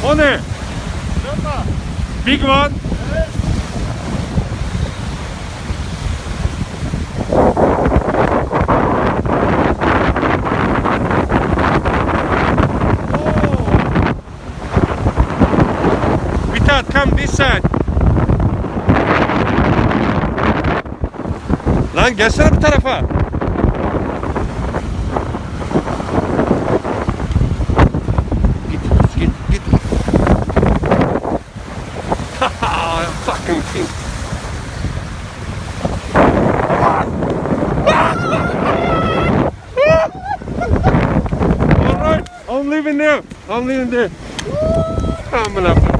O ne? Big one. Mithat, come this side. Lan gelsene bu tarafa. Git. Fucking thing. Alright, I'm leaving there. I'm gonna